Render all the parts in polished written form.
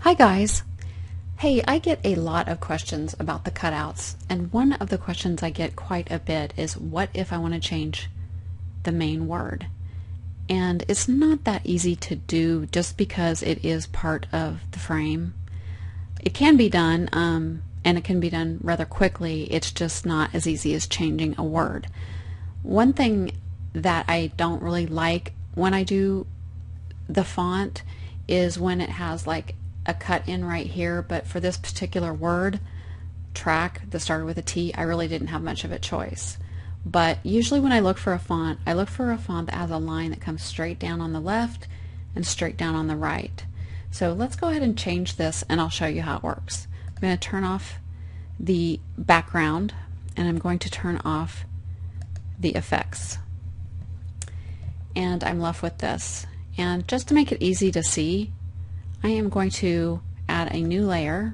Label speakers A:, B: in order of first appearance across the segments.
A: Hi guys! Hey, I get a lot of questions about the cutouts, and one of the questions I get quite a bit is what if I want to change the main word? And it's not that easy to do just because it is part of the frame. It can be done, and it can be done rather quickly. It's just not as easy as changing a word. One thing that I don't really like when I do the font is when it has like a cut in right here, but for this particular word, track, that started with a T, I really didn't have much of a choice. But usually when I look for a font, I look for a font that has a line that comes straight down on the left and straight down on the right. So let's go ahead and change this and I'll show you how it works. I'm going to turn off the background and I'm going to turn off the effects. And I'm left with this. And just to make it easy to see, I am going to add a new layer,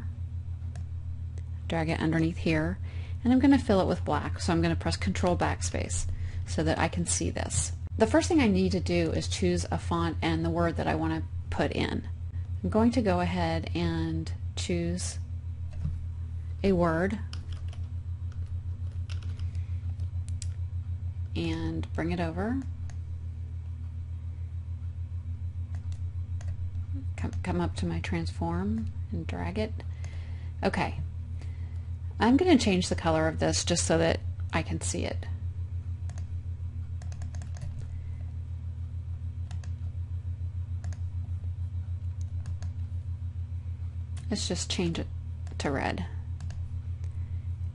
A: drag it underneath here, and I'm going to fill it with black. So I'm going to press Control Backspace so that I can see this. The first thing I need to do is choose a font and the word that I want to put in. I'm going to go ahead and choose a word and bring it over. Come up to my transform and drag it. Okay, I'm going to change the color of this just so that I can see it. Let's just change it to red.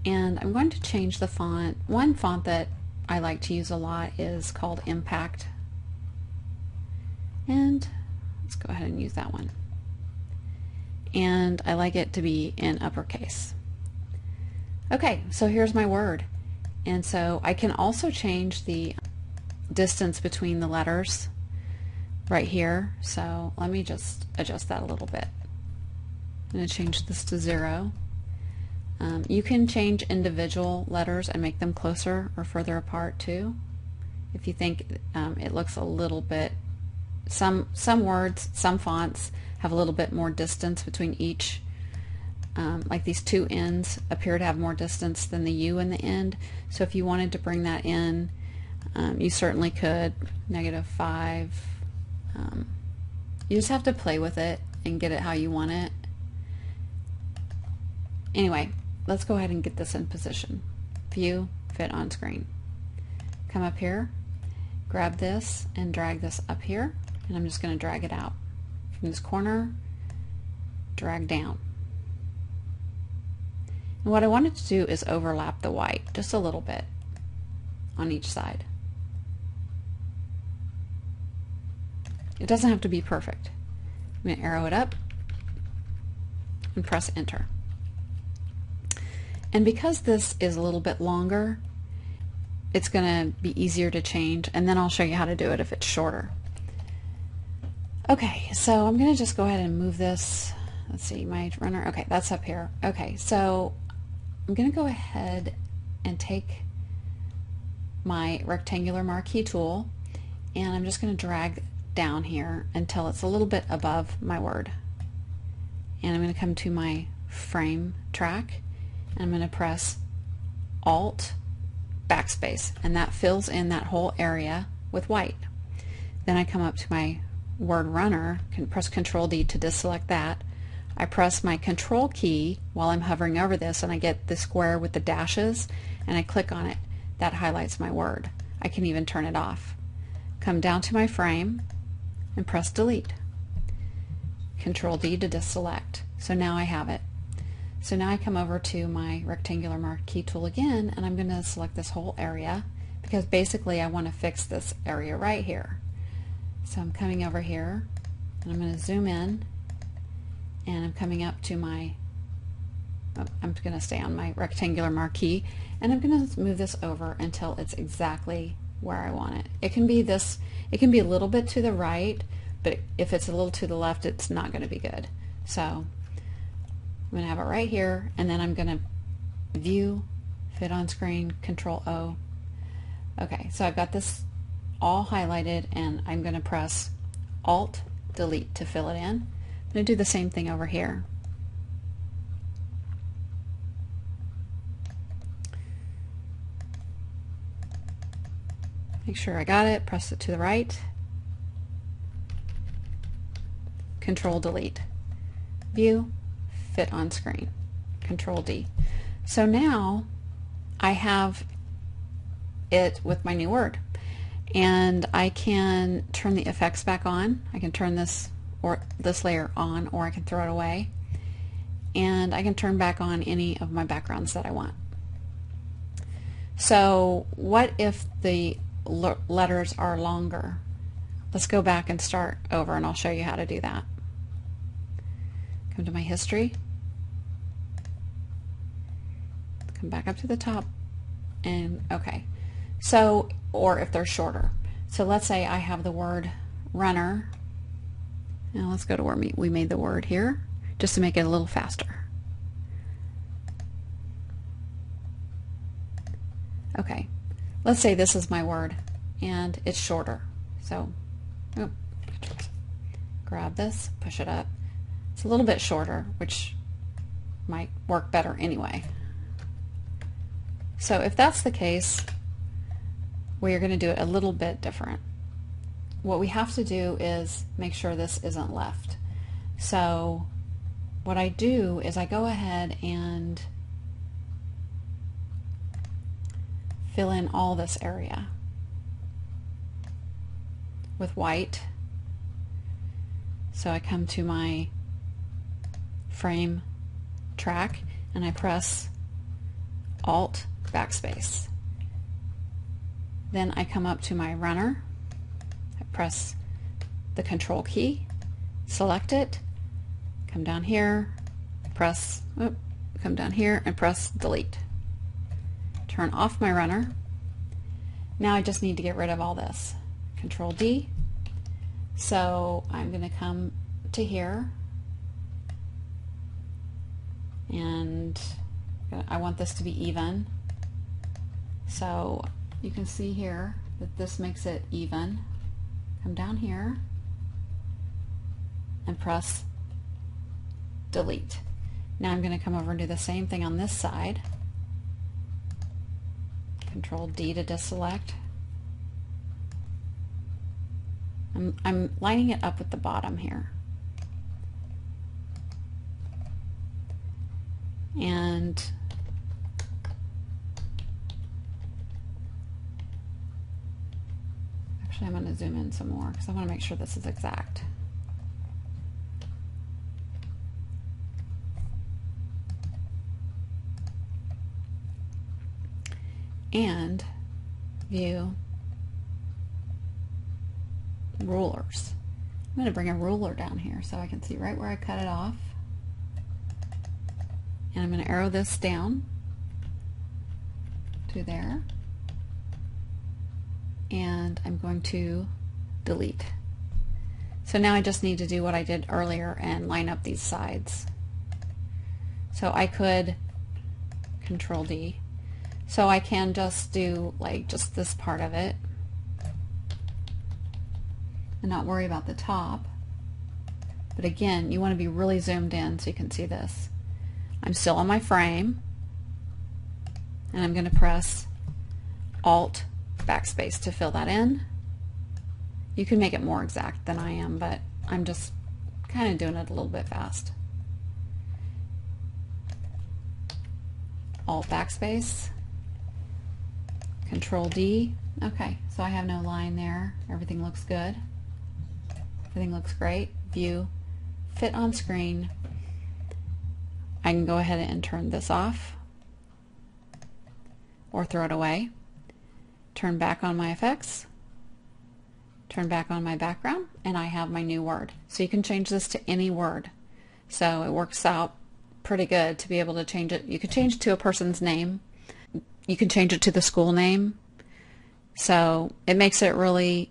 A: And I'm going to change the font. One font that I like to use a lot is called Impact. And let's go ahead and use that one. And I like it to be in uppercase. Okay, so here's my word. And so I can also change the distance between the letters right here. So let me just adjust that a little bit. I'm going to change this to 0. You can change individual letters and make them closer or further apart too. If you think it looks a little bit, some words, some fonts have a little bit more distance between each. Like these two ends appear to have more distance than the U in the end. So if you wanted to bring that in, you certainly could. -5. You just have to play with it and get it how you want it. Anyway, let's go ahead and get this in position. View, fit on screen. Come up here, grab this and drag this up here, and I'm just going to drag it out. From this corner, drag down. And what I wanted to do is overlap the white just a little bit on each side. It doesn't have to be perfect. I'm going to arrow it up and press enter. And because this is a little bit longer, it's going to be easier to change, and then I'll show you how to do it if it's shorter. Okay, so I'm going to just go ahead and move this. Let's see, my runner. Okay, that's up here. Okay, so I'm going to go ahead and take my rectangular marquee tool, and I'm just going to drag down here until it's a little bit above my word. And I'm going to come to my frame track, and I'm going to press Alt Backspace, and that fills in that whole area with white. Then I come up to my word runner, can press Control D to deselect that. I press my Control key while I'm hovering over this, and I get the square with the dashes, and I click on it. That highlights my word. I can even turn it off. Come down to my frame and press Delete. Control D to deselect. So now I have it. So now I come over to my rectangular marquee tool again, and I'm going to select this whole area because basically I want to fix this area right here. So I'm coming over here, and I'm going to zoom in, and I'm coming up to my, I'm going to stay on my rectangular marquee, and I'm going to move this over until it's exactly where I want it. It can be this, it can be a little bit to the right, but if it's a little to the left, it's not going to be good. So I'm going to have it right here, and then I'm going to View, Fit on Screen, Control O. Okay, so I've got this all highlighted, and I'm going to press Alt Delete to fill it in. going to do the same thing over here. Make sure I got it, press it to the right. Control Delete. View, fit on screen. Control D. So now I have it with my new word. And I can turn the effects back on. I can turn this layer on, or I can throw it away. And I can turn back on any of my backgrounds that I want. So what if the letters are longer? Let's go back and start over, and I'll show you how to do that. Come to my history, come back up to the top, and okay. So, or if they're shorter. So let's say I have the word runner. Now let's go to where we made the word here, just to make it a little faster. Okay, let's say this is my word and it's shorter. So grab this, push it up. It's a little bit shorter, which might work better anyway. So if that's the case, we are going to do it a little bit different. What we have to do is make sure this isn't left. So what I do is I go ahead and fill in all this area with white. So I come to my frame track and I press Alt backspace. Then I come up to my runner, I press the Control key, select it, come down here, press, come down here and press Delete. Turn off my runner. Now I just need to get rid of all this. Control D. So I'm going to come to here, and I want this to be even. So you can see here that this makes it even. Come down here and press Delete. Now I'm going to come over and do the same thing on this side. Control D to deselect. I'm lining it up with the bottom here. And actually I'm going to zoom in some more because I want to make sure this is exact. And view rulers. I'm going to bring a ruler down here so I can see right where I cut it off. And I'm going to arrow this down to there. And I'm going to delete. So now I just need to do what I did earlier and line up these sides. So I could Control D. So I can just do like just this part of it and not worry about the top. But again, you want to be really zoomed in so you can see this. I'm still on my frame, and I'm going to press Alt backspace to fill that in. You can make it more exact than I am, but I'm just kind of doing it a little bit fast. Alt backspace, Control D. Okay, so I have no line there. Everything looks good. Everything looks great. View, fit on screen. I can go ahead and turn this off or throw it away. Turn back on my effects. Turn back on my background, and I have my new word. So you can change this to any word. So it works out pretty good to be able to change it. You can change it to a person's name. You can change it to the school name. So it makes it really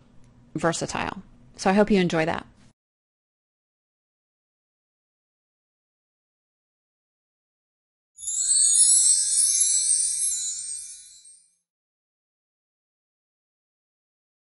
A: versatile. So I hope you enjoy that.